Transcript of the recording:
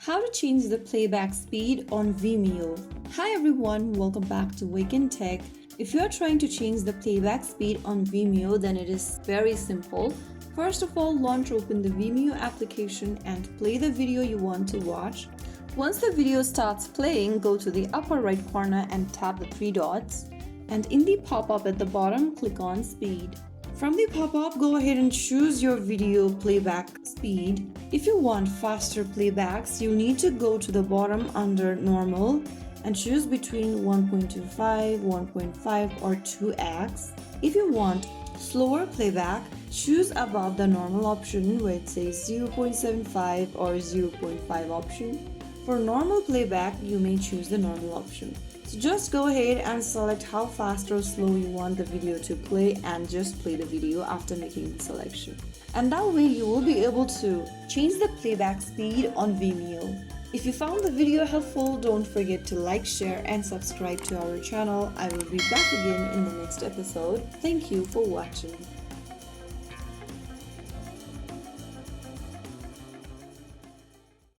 How to change the playback speed on Vimeo. Hi everyone, welcome back to Wake&Tech. If you are trying to change the playback speed on Vimeo, then it is very simple. First of all, launch open the Vimeo application and play the video you want to watch. Once the video starts playing, go to the upper right corner and tap the three dots. And in the pop-up at the bottom, click on Speed. From the pop-up, go ahead and choose your video playback speed. If you want faster playbacks, you need to go to the bottom under Normal and choose between 1.25, 1.5 or 2x. If you want slower playback, choose above the normal option where it says 0.75 or 0.5 option. For normal playback, you may choose the normal option. So just go ahead and select how fast or slow you want the video to play and just play the video after making the selection. And that way you will be able to change the playback speed on Vimeo. If you found the video helpful, don't forget to like, share and subscribe to our channel. I will be back again in the next episode. Thank you for watching.